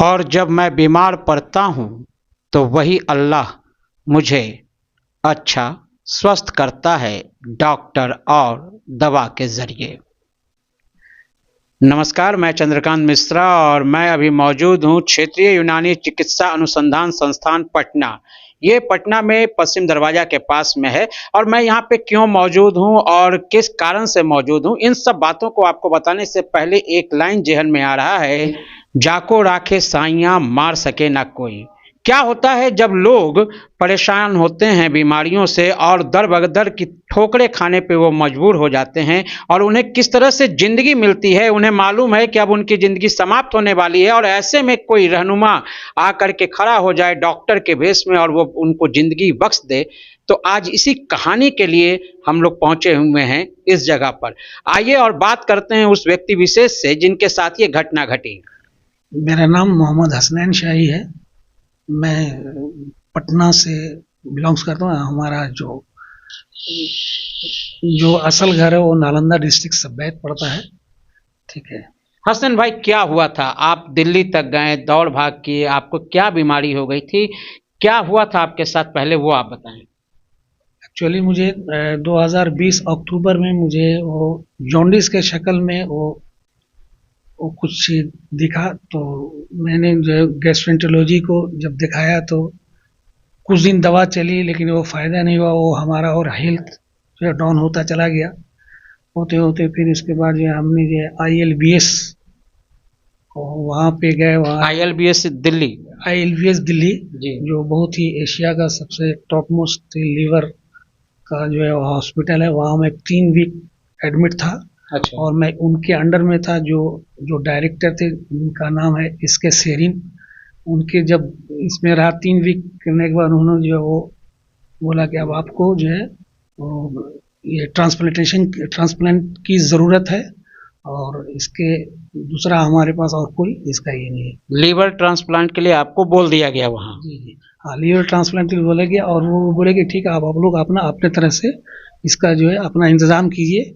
और जब मैं बीमार पड़ता हूँ तो वही अल्लाह मुझे अच्छा स्वस्थ करता है डॉक्टर और दवा के ज़रिए। नमस्कार, मैं चंद्रकांत मिश्रा और मैं अभी मौजूद हूँ क्षेत्रीय यूनानी चिकित्सा अनुसंधान संस्थान पटना। ये पटना में पश्चिम दरवाजा के पास में है और मैं यहाँ पे क्यों मौजूद हूँ और किस कारण से मौजूद हूँ, इन सब बातों को आपको बताने से पहले एक लाइन जेहन में आ रहा है, जाको राखे साइयाँ मार सके ना कोई। क्या होता है जब लोग परेशान होते हैं बीमारियों से और दर बदर की ठोकरें खाने पे वो मजबूर हो जाते हैं और उन्हें किस तरह से जिंदगी मिलती है, उन्हें मालूम है कि अब उनकी जिंदगी समाप्त होने वाली है और ऐसे में कोई रहनुमा आकर के खड़ा हो जाए डॉक्टर के भेष में और वो उनको जिंदगी बख्श दे। तो आज इसी कहानी के लिए हम लोग पहुंचे हुए हैं इस जगह पर। आइए और बात करते हैं उस व्यक्ति विशेष से जिनके साथ ये घटना घटी। मेरा नाम मोहम्मद हसनैन शाही है। मैं पटना से बिलोंग्स करता हूँ। हमारा जो असल घर है वो नालंदा डिस्ट्रिक्ट सब्बैत पड़ता है। ठीक है। हसन भाई, क्या हुआ था? आप दिल्ली तक गए, दौड़ भाग किए, आपको क्या बीमारी हो गई थी, क्या हुआ था आपके साथ, पहले वो आप बताएं। एक्चुअली मुझे 2020 अक्टूबर में मुझे वो जॉन्डिस के शक्ल में वो कुछ दिखा, तो मैंने जो गैस्ट्रेंटोलॉजी को जब दिखाया तो कुछ दिन दवा चली लेकिन वो फ़ायदा नहीं हुआ। वो हमारा और हेल्थ जो है डाउन होता चला गया। होते होते फिर उसके बाद जो हमने जो ILBS वहाँ पे गए। वहाँ ILBS दिल्ली, ILBS दिल्ली जी, जो बहुत ही एशिया का सबसे टॉप मोस्ट लीवर का जो है हॉस्पिटल है। वहाँ मैं 3 वीक एडमिट था। अच्छा। और मैं उनके अंडर में था। जो डायरेक्टर थे उनका नाम है SK शेरिन। उनके जब इसमें रहा 3 वीक करने के बाद उन्होंने जो है वो बोला कि अब आपको जो है ये ट्रांसप्लांट की ज़रूरत है और इसके दूसरा हमारे पास और कोई इसका ये नहीं है। लीवर ट्रांसप्लांट के लिए आपको बोल दिया गया वहाँ? जी जी हाँ, लीवर ट्रांसप्लांट के लिए बोला गया और वो बोले कि ठीक है, आप लोग अपना अपने तरह से इसका जो है अपना इंतज़ाम कीजिए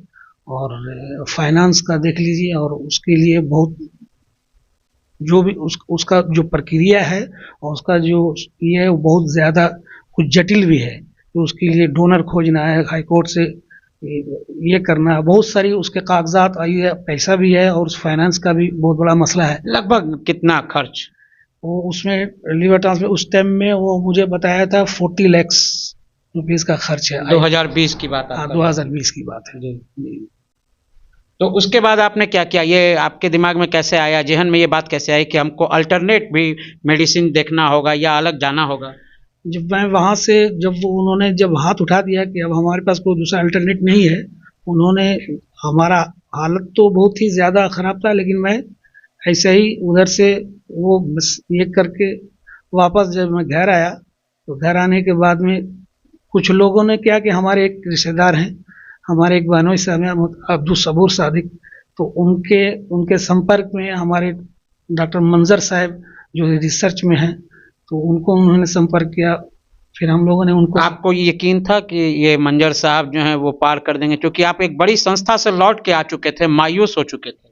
और फाइनेंस का देख लीजिए। और उसके लिए बहुत जो भी उसका जो प्रक्रिया है और उसका जो ये है वो बहुत ज़्यादा कुछ जटिल भी है। तो उसके लिए डोनर खोजना है, हाई कोर्ट से ये करना है, बहुत सारी उसके कागजात आई है, पैसा भी है और उस फाइनेंस का भी बहुत बड़ा मसला है। लगभग कितना खर्च? वो उसमें लीवर ट्रांसप्लांट उस टाइम में वो मुझे बताया था 40 लाख रुपीज़ का खर्च है। 2020 की बात? हाँ, 2020 की बात है। जी। तो उसके बाद आपने क्या किया? ये आपके दिमाग में कैसे आया, जेहन में ये बात कैसे आई कि हमको अल्टरनेट भी मेडिसिन देखना होगा या अलग जाना होगा? जब मैं वहाँ से उन्होंने जब हाथ उठा दिया कि अब हमारे पास कोई दूसरा अल्टरनेट नहीं है, उन्होंने हमारा हालत तो बहुत ही ज़्यादा ख़राब था लेकिन मैं ऐसे ही उधर से वो बस ये करके वापस जब मैं घर आया तो घर आने के बाद में कुछ लोगों ने क्या कि हमारे एक रिश्तेदार हैं, हमारे एक बहनोई साहब हैं अब्दुल सबूर सादिक, तो उनके संपर्क में हमारे डॉक्टर मंजर साहब जो रिसर्च में हैं, तो उन्होंने संपर्क किया। फिर हम लोगों ने उनको। आपको यकीन था कि ये मंजर साहब जो हैं वो पार कर देंगे, क्योंकि आप एक बड़ी संस्था से लौट के आ चुके थे, मायूस हो चुके थे?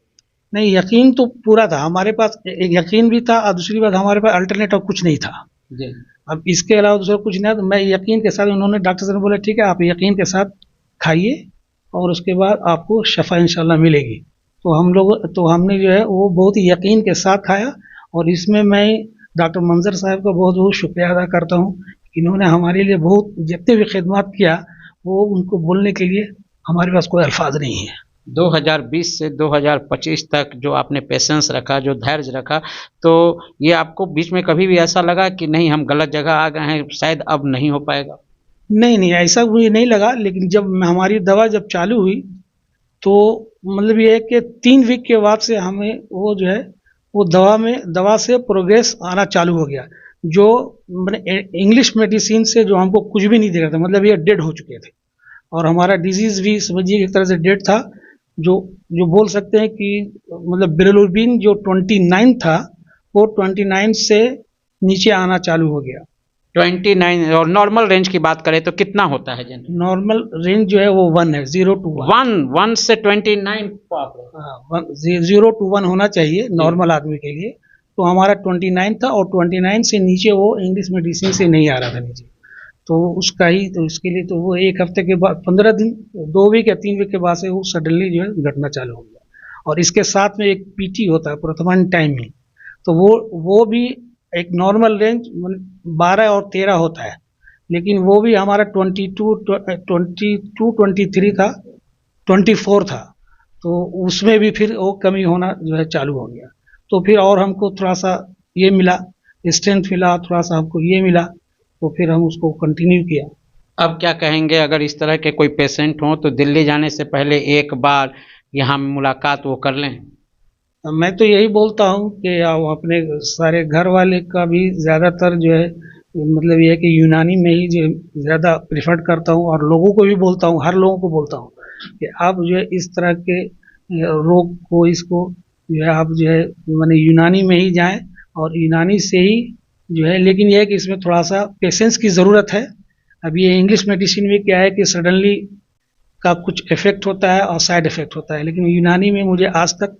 नहीं, यकीन तो पूरा था हमारे पास। एक यकीन भी था और दूसरी बात हमारे पास अल्टरनेट और कुछ नहीं था जी। अब इसके अलावा दूसरा कुछ नहीं था। तो मैं यकीन के साथ, उन्होंने डॉक्टर साहब ने बोला ठीक है आप यकीन के साथ खाइए और उसके बाद आपको शफा इंशाल्लाह मिलेगी। तो हमने जो है वो बहुत ही यकीन के साथ खाया। और इसमें मैं डॉक्टर मंजर साहब का बहुत बहुत शुक्रिया अदा करता हूँ। इन्होंने हमारे लिए बहुत जितने भी खिदमत किया वो उनको बोलने के लिए हमारे पास कोई अल्फाज नहीं है। 2020 से 2025 तक जो आपने पेशेंस रखा, जो धैर्य रखा, तो ये आपको बीच में कभी भी ऐसा लगा कि नहीं हम गलत जगह आ गए हैं, शायद अब नहीं हो पाएगा? नहीं, ऐसा मुझे नहीं लगा। लेकिन जब हमारी दवा जब चालू हुई तो मतलब ये है कि 3 वीक के बाद से हमें वो जो है वो दवा से प्रोग्रेस आना चालू हो गया। जो मैंने इंग्लिश मेडिसिन से जो हमको कुछ भी नहीं दिख रहा था, मतलब ये डेड हो चुके थे और हमारा डिजीज भी समझिए एक तरह से डेड था। जो बोल सकते हैं कि मतलब बिलिरुबिन जो 29 था वो 29 से नीचे आना चालू हो गया। 29? और नॉर्मल रेंज की बात करें तो कितना होता है जनरल? नॉर्मल रेंज जो है वो 1 है, 0 to 1। 1 से 29? 0 to 1 होना चाहिए नॉर्मल आदमी के लिए। तो हमारा 29 था, और 29 से नीचे वो इंग्लिश मेडिसिन से नहीं आ रहा था नीचे। तो उसका ही, तो इसके लिए तो वो 1 हफ्ते के बाद, 15 दिन, 2 वीक या 3 वीक के बाद से वो सडनली जो है घटना चालू हो गया। और इसके साथ में एक पीटी होता है, प्रथमान टाइमिंग, तो वो भी एक नॉर्मल रेंज 12 और 13 होता है, लेकिन वो भी हमारा 23 था, 24 था। तो उसमें भी फिर वो कमी होना जो है चालू हो गया। तो फिर और हमको थोड़ा सा ये मिला, स्ट्रेंथ मिला, थोड़ा सा हमको ये मिला, तो फिर हम उसको कंटिन्यू किया। अब क्या कहेंगे, अगर इस तरह के कोई पेशेंट हो तो दिल्ली जाने से पहले एक बार यहाँ मुलाकात वो कर लें? मैं तो यही बोलता हूँ कि आप अपने सारे घर वाले का भी ज़्यादातर जो है, मतलब ये है कि यूनानी में ही जो ज़्यादा प्रिफर करता हूँ, और लोगों को भी बोलता हूँ, हर लोगों को बोलता हूँ कि आप जो है इस तरह के रोग को, इसको जो है आप जो है माने यूनानी में ही जाएं, और यूनानी से ही जो है, लेकिन यह है कि इसमें थोड़ा सा पेशेंस की ज़रूरत है। अब ये इंग्लिश मेडिसिन में क्या है कि सडनली का कुछ इफेक्ट होता है और साइड इफेक्ट होता है, लेकिन यूनानी में मुझे आज तक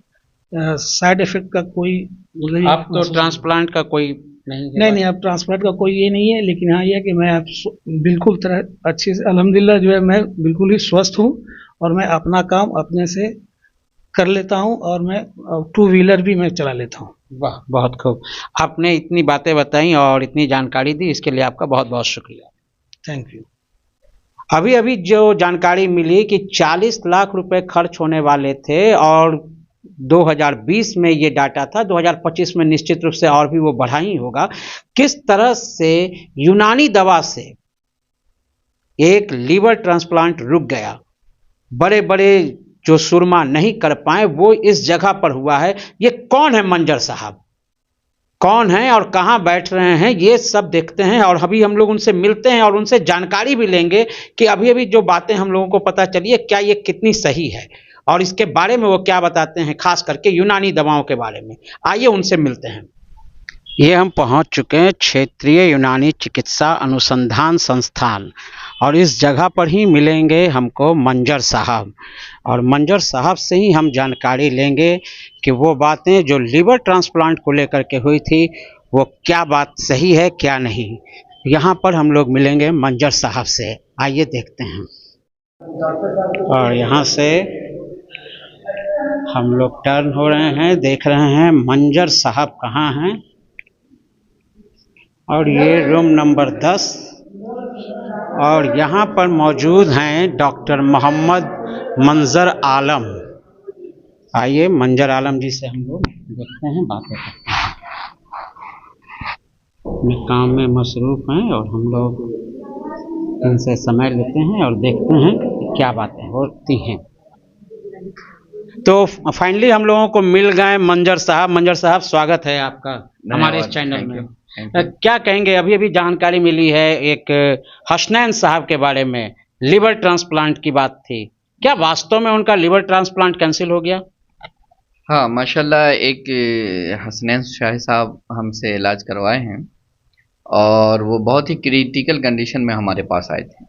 साइड इफेक्ट का कोई, मतलब अब तो ट्रांसप्लांट का कोई नहीं है? नहीं, अब ट्रांसप्लांट का कोई ये नहीं है, लेकिन हाँ ये है कि मैं अब बिल्कुल तरह अच्छे से अल्हम्दुलिल्लाह जो है मैं बिल्कुल ही स्वस्थ हूँ, और मैं अपना काम अपने से कर लेता हूँ, और मैं 2 व्हीलर भी मैं चला लेता हूँ। वाह, बहुत खूब। आपने इतनी बातें बताई और इतनी जानकारी दी, इसके लिए आपका बहुत बहुत शुक्रिया। Thank you. अभी अभी जो जानकारी मिली कि 40 लाख रुपए खर्च होने वाले थे, और 2020 में ये डाटा था, 2025 में निश्चित रूप से और भी वो बढ़ा ही होगा। किस तरह से यूनानी दवा से एक लीवर ट्रांसप्लांट रुक गया, बड़े बड़े जो सुरमा नहीं कर पाए वो इस जगह पर हुआ है। ये कौन है मंजर साहब, कौन है और कहां बैठ रहे हैं, ये सब देखते हैं, और अभी हम लोग उनसे मिलते हैं और उनसे जानकारी भी लेंगे कि अभी अभी जो बातें हम लोगों को पता चली है क्या ये कितनी सही है, और इसके बारे में वो क्या बताते हैं, खास करके यूनानी दवाओं के बारे में। आइए उनसे मिलते हैं। ये हम पहुंच चुके हैं क्षेत्रीय यूनानी चिकित्सा अनुसंधान संस्थान, और इस जगह पर ही मिलेंगे हमको मंजर साहब, और मंजर साहब से ही हम जानकारी लेंगे कि वो बातें जो लीवर ट्रांसप्लांट को लेकर के हुई थी वो क्या बात सही है क्या नहीं। यहाँ पर हम लोग मिलेंगे मंजर साहब से, आइए देखते हैं। और यहाँ से हम लोग टर्न हो रहे हैं, देख रहे हैं मंजर साहब कहाँ हैं, और ये रूम नंबर 10, और यहाँ पर मौजूद हैं डॉक्टर मोहम्मद मंजर आलम। आइए मंजर आलम जी से हम लोग देखते हैं, बातें करते हैं। अपने काम में मसरूफ़ हैं और हम लोग इनसे समय लेते हैं और देखते हैं कि क्या बातें होती हैं। तो फाइनली हम लोगों को मिल गए मंजर साहब। मंजर साहब, स्वागत है आपका हमारे इस चैनल में। क्या कहेंगे, अभी अभी जानकारी मिली है एक हसनैन साहब के बारे में, लिवर ट्रांसप्लांट की बात थी, क्या वास्तव में उनका लिवर ट्रांसप्लांट कैंसिल हो गया? हाँ, माशाल्लाह एक हसनैन शाह साहब हमसे इलाज करवाए हैं, और वो बहुत ही क्रिटिकल कंडीशन में हमारे पास आए थे।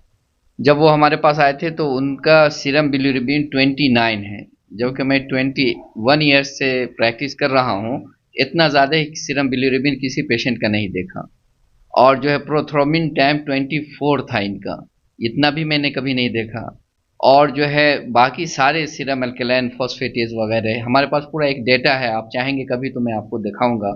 जब वो हमारे पास आए थे तो उनका सीरम बिलिरुबिन 29 है, जबकि मैं 21 ईयर्स से प्रैक्टिस कर रहा हूँ। इतना ज़्यादा सीरम बिलिरुबिन किसी पेशेंट का नहीं देखा, और जो है प्रोथ्रोम्बिन टाइम 24 था इनका, इतना भी मैंने कभी नहीं देखा। और जो है बाकी सारे सीरम अल्कलाइन फॉस्फेटेज वगैरह हमारे पास पूरा एक डेटा है, आप चाहेंगे कभी तो मैं आपको दिखाऊंगा।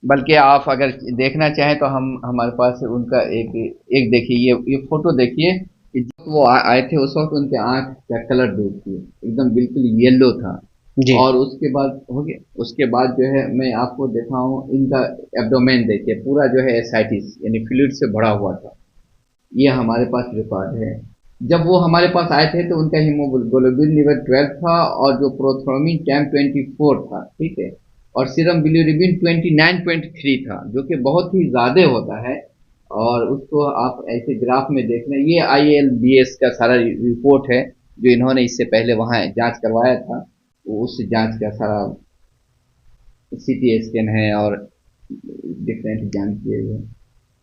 बल्कि आप अगर देखना चाहें तो हमारे पास उनका एक देखिए, ये फोटो देखिए कि जब वो आए थे उस वक्त उनके आँख का कलर देखिए, एकदम बिल्कुल येलो था जी। और उसके बाद हो गया, उसके बाद जो है मैं आपको दिखाऊं, इनका एब्डोमेन देखिए, पूरा जो है एसाइटिस यानी फ्लूइड से भरा हुआ था। ये हमारे पास रिकॉर्ड है। जब वो हमारे पास आए थे तो उनका हीमोग्लोबिन लेवल 12 था, और जो प्रोथ्रोम्बिन टाइम 24 था, ठीक है, और सीरम बिलिरुबिन 29.3 था, जो कि बहुत ही ज़्यादा होता है। और उसको आप ऐसे ग्राफ में देख रहे हैं, ये ILBS का सारा रिपोर्ट है जो इन्होंने इससे पहले वहाँ जांच करवाया था, उस जांच का सारा CT स्कैन है और डिफरेंट जांच किए हुए,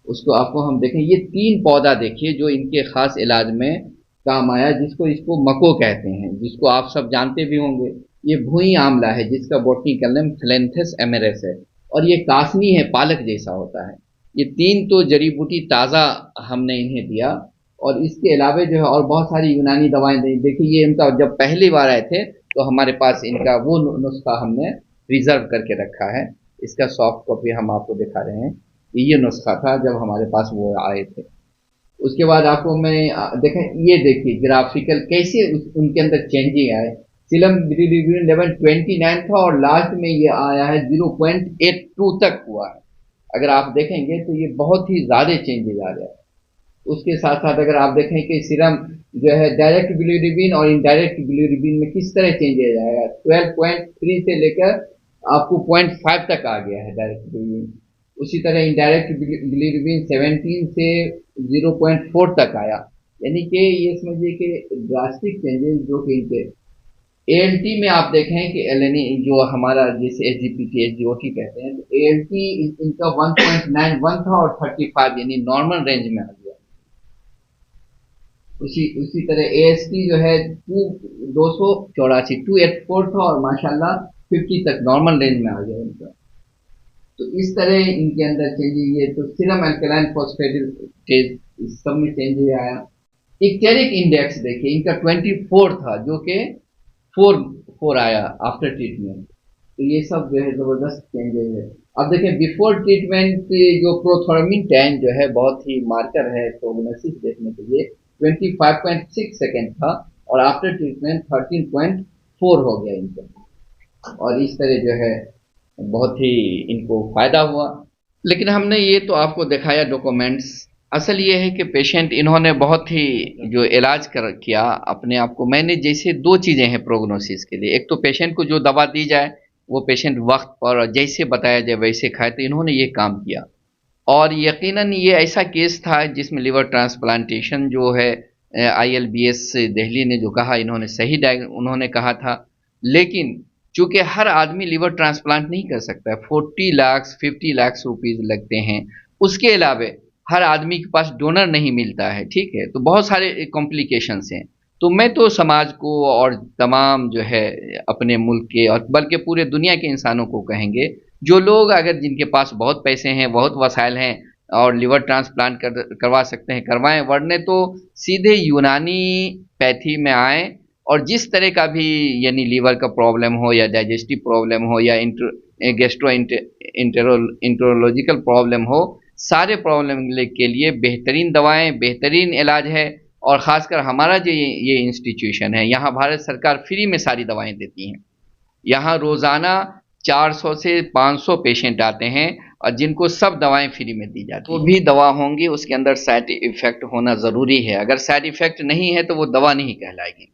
उसको आपको हम देखें। ये 3 पौधा देखिए जो इनके खास इलाज में काम आया, इसको मको कहते हैं, जिसको आप सब जानते भी होंगे। ये भुई आंवला है जिसका बॉटनिकल नेम फिलेंथस एमेरेस है, और ये कासनी है, पालक जैसा होता है। ये 3 तो जड़ी बूटी ताज़ा हमने इन्हें दिया, और इसके अलावा जो है और बहुत सारी यूनानी दवाएं दी। देखिए ये इनका जब पहली बार आए थे तो हमारे पास इनका वो नुस्खा हमने प्रिजर्व करके रखा है। इसका सॉफ्ट कॉपी हम आपको दिखा रहे हैं। ये नुस्खा था जब हमारे पास वो आए थे। उसके बाद आपको मैं देखें, ये देखिए ग्राफिकल कैसे उनके अंदर चेंजिंग आए। सीरम बिलिरुबिन लेवल 29 था और लास्ट में ये आया है 0.82 तक हुआ है। अगर आप देखेंगे तो ये बहुत ही ज़्यादा चेंजेज आ रहा है। उसके साथ साथ अगर आप देखें कि सीरम जो है डायरेक्ट बिलिरुबिन और इनडायरेक्ट बिलिरुबिन में किस तरह चेंजेज आएगा, 12.3 से लेकर आपको 0.5 तक आ गया है डायरेक्ट बिलिरुबिन। उसी तरह इनडायरेक्ट बिलिरुबिन 17 से 0.4 तक आया। यानी कि ये समझिए कि ड्रास्टिक चेंजेस जो कि इनके एएलटी में आप देखें कि एलएनई जो हमारा जैसे एसजीपीटी एसजीओटी कहते हैं, तो एएलटी इनका 1.91 था और 35 यानी नॉर्मल रेंज में आ गया। उसी तरह एएसटी जो है 284 था और माशाल्लाह 50 तक नॉर्मल रेंज में आ गया इनका। तो इस तरह इनके अंदर चेंजेस ये, तो सीरम अल्कलाइन फॉस्फेटेज इस सब में चेंजेस आया। इक्टेरिक इंडेक्स देखिए इनका 24 था जो कि 4 आया आफ्टर ट्रीटमेंट। तो ये सब जो है जबरदस्त चेंजेस है। अब देखें बिफोर ट्रीटमेंट जो प्रोथर्मिन 10 जो है बहुत ही मार्कर है प्रोग्नोसिस देखने के लिए, 25.6 सेकेंड था और आफ्टर ट्रीटमेंट 13.4 हो गया इनका। और इस तरह जो है बहुत ही इनको फायदा हुआ। लेकिन हमने ये तो आपको दिखाया डॉक्यूमेंट्स, असल ये है कि पेशेंट इन्होंने बहुत ही जो इलाज किया अपने आप को। मैंने जैसे 2 चीज़ें हैं प्रोग्नोसिस के लिए, एक तो पेशेंट को जो दवा दी जाए वो पेशेंट वक्त पर और जैसे बताया जाए वैसे खाए, तो इन्होंने ये काम किया। और यकीनन ये ऐसा केस था जिसमें लिवर ट्रांसप्लांटेशन जो है ILBS दिल्ली ने जो कहा, इन्होंने सही उन्होंने कहा था। लेकिन चूंकि हर आदमी लिवर ट्रांसप्लांट नहीं कर सकता है, 40 लाख 50 लाख रुपीज़ लगते हैं। उसके अलावा हर आदमी के पास डोनर नहीं मिलता है, ठीक है, तो बहुत सारे कॉम्प्लिकेशंस हैं। तो मैं तो समाज को और तमाम जो है अपने मुल्क के और बल्कि पूरे दुनिया के इंसानों को कहेंगे, जो लोग अगर जिनके पास बहुत पैसे हैं, बहुत वसाइल हैं और लिवर ट्रांसप्लांट करवा सकते हैं करवाएं, वरने तो सीधे यूनानी पैथी में आएँ और जिस तरह का भी यानी लीवर का प्रॉब्लम हो या डाइजेस्टिव प्रॉब्लम हो या गैस्ट्रो इंटरोलॉजिकल प्रॉब्लम हो, सारे प्रॉब्लम के लिए बेहतरीन दवाएं, बेहतरीन इलाज है। और ख़ासकर हमारा जो ये इंस्टीट्यूशन है, यहाँ भारत सरकार फ्री में सारी दवाएं देती हैं। यहाँ रोज़ाना 400 से 500 पेशेंट आते हैं और जिनको सब दवाएं फ्री में दी जाती हैं। वो भी दवा होंगी, उसके अंदर साइड इफ़ेक्ट होना ज़रूरी है। अगर साइड इफ़ेक्ट नहीं है तो वो दवा नहीं कहलाएगी।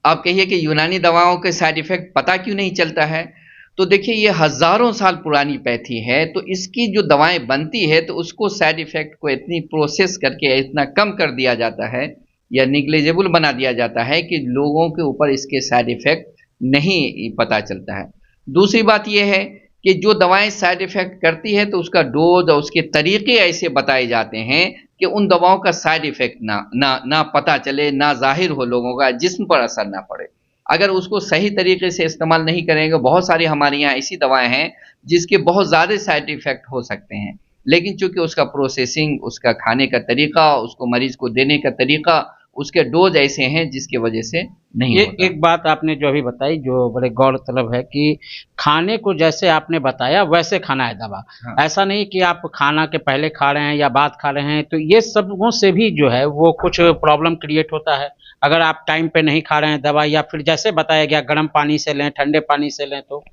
आप कहिए कि यूनानी दवाओं के साइड इफ़ेक्ट पता क्यों नहीं चलता है, तो देखिए ये हज़ारों साल पुरानी पैथी है, तो इसकी जो दवाएं बनती है तो उसको साइड इफ़ेक्ट को इतनी प्रोसेस करके इतना कम कर दिया जाता है या निग्लेजेबल बना दिया जाता है कि लोगों के ऊपर इसके साइड इफ़ेक्ट नहीं पता चलता है। दूसरी बात यह है कि जो दवाएं साइड इफ़ेक्ट करती है तो उसका डोज और उसके तरीके ऐसे बताए जाते हैं कि उन दवाओं का साइड इफ़ेक्ट ना पता चले, ना ज़ाहिर हो, लोगों का जिस्म पर असर ना पड़े। अगर उसको सही तरीके से इस्तेमाल नहीं करेंगे, बहुत सारी हमारे यहाँ ऐसी दवाएं हैं जिसके बहुत ज़्यादा साइड इफ़ेक्ट हो सकते हैं, लेकिन चूंकि उसका प्रोसेसिंग, उसका खाने का तरीका, उसको मरीज को देने का तरीका, उसके डोज ऐसे हैं जिसकी वजह से नहीं ये होता। एक बात आपने जो अभी बताई जो बड़े गौरतलब है कि खाने को जैसे आपने बताया वैसे खाना है दवा। हाँ। ऐसा नहीं कि आप खाना के पहले खा रहे हैं या बाद खा रहे हैं, तो ये सबों से भी जो है वो कुछ प्रॉब्लम क्रिएट होता है। अगर आप टाइम पे नहीं खा रहे हैं दवा, या फिर जैसे बताया गया गर्म पानी से लें, ठंडे पानी से लें, तो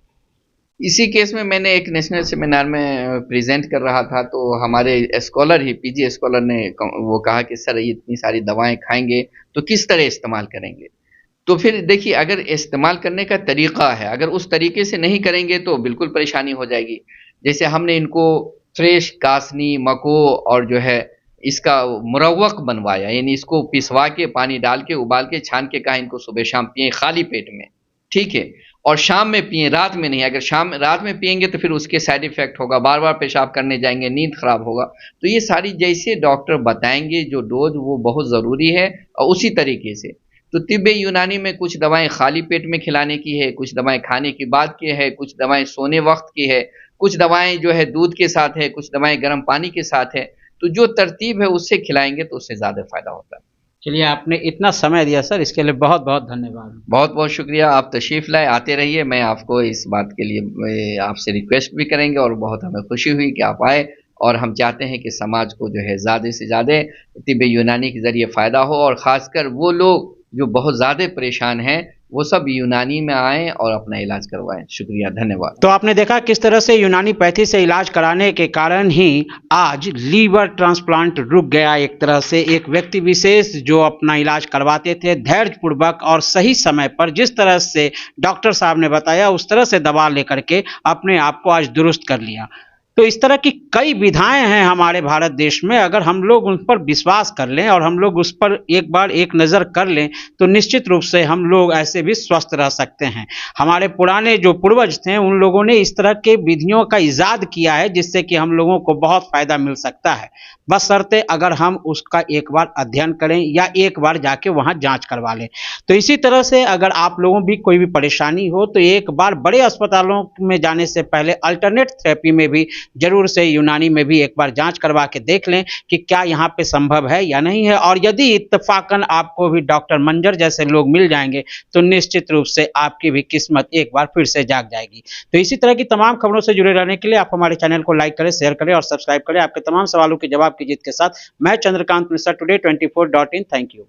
इसी केस में मैंने एक नेशनल सेमिनार में प्रेजेंट कर रहा था, तो हमारे स्कॉलर ही पीजी स्कॉलर ने वो कहा कि सर ये इतनी सारी दवाएं खाएंगे तो किस तरह इस्तेमाल करेंगे। तो फिर देखिए अगर इस्तेमाल करने का तरीका है, अगर उस तरीके से नहीं करेंगे तो बिल्कुल परेशानी हो जाएगी। जैसे हमने इनको फ्रेश कासनी, मको और जो है इसका मुरव्वक बनवाया, यानी इसको पिसवा के पानी डाल के उबाल के छान के कहा इनको सुबह शाम पिए खाली पेट में, ठीक है, और शाम में पिए, रात में नहीं। अगर रात में पिएंगे तो फिर उसके साइड इफेक्ट होगा, बार बार पेशाब करने जाएंगे, नींद खराब होगा। तो ये सारी जैसे डॉक्टर बताएंगे जो डोज, वो बहुत ज़रूरी है। और उसी तरीके से तो तिब्बे यूनानी में कुछ दवाएं खाली पेट में खिलाने की है, कुछ दवाएं खाने के बाद की है, कुछ दवाएं सोने वक्त की है, कुछ दवाएं जो है दूध के साथ है, कुछ दवाएं गर्म पानी के साथ है, तो जो तरतीब है उससे खिलाएंगे तो उससे ज़्यादा फायदा होता है। चलिए, आपने इतना समय दिया सर, इसके लिए बहुत बहुत धन्यवाद। बहुत बहुत शुक्रिया, आप तशरीफ़ लाए, आते रहिए। मैं आपको इस बात के लिए आपसे रिक्वेस्ट भी करेंगे और बहुत हमें खुशी हुई कि आप आए, और हम चाहते हैं कि समाज को जो है ज़्यादा से ज़्यादा तिब्बे यूनानी के ज़रिए फ़ायदा हो, और ख़ासकर वो लोग जो बहुत ज़्यादा परेशान हैं वो सब यूनानी में आएँ और अपना इलाज करवाएं। शुक्रिया, धन्यवाद। तो आपने देखा किस तरह से यूनानी पैथी से इलाज कराने के कारण ही आज लीवर ट्रांसप्लांट रुक गया। एक तरह से एक व्यक्ति विशेष जो अपना इलाज करवाते थे धैर्यपूर्वक और सही समय पर, जिस तरह से डॉक्टर साहब ने बताया उस तरह से दवा लेकर के अपने आप को आज दुरुस्त कर लिया। तो इस तरह की कई विधाएं हैं हमारे भारत देश में, अगर हम लोग उन पर विश्वास कर लें और हम लोग उस पर एक बार एक नज़र कर लें तो निश्चित रूप से हम लोग ऐसे भी स्वस्थ रह सकते हैं। हमारे पुराने जो पूर्वज थे उन लोगों ने इस तरह के विधियों का इजाद किया है जिससे कि हम लोगों को बहुत फायदा मिल सकता है, बशर्ते अगर हम उसका एक बार अध्ययन करें या एक बार जाके वहां जांच करवा लें। तो इसी तरह से अगर आप लोगों भी कोई भी परेशानी हो तो एक बार बड़े अस्पतालों में जाने से पहले अल्टरनेट थेरेपी में भी जरूर से यूनानी में भी एक बार जांच करवा के देख लें कि क्या यहाँ पे संभव है या नहीं है, और यदि इत्तेफाकन आपको भी डॉक्टर मंजर जैसे लोग मिल जाएंगे तो निश्चित रूप से आपकी भी किस्मत एक बार फिर से जाग जाएगी। तो इसी तरह की तमाम खबरों से जुड़े रहने के लिए आप हमारे चैनल को लाइक करें, शेयर करें और सब्सक्राइब करें। आपके तमाम सवालों के जवाब की जीत के साथ मैं Chandrakant Mishra, today 24.in। Thank you.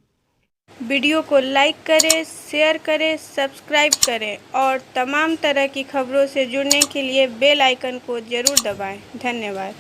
Video को लाइक करें, शेयर करें, सब्सक्राइब करें और तमाम तरह की खबरों से जुड़ने के लिए बेल आइकन को ज़रूर दबाएं। धन्यवाद।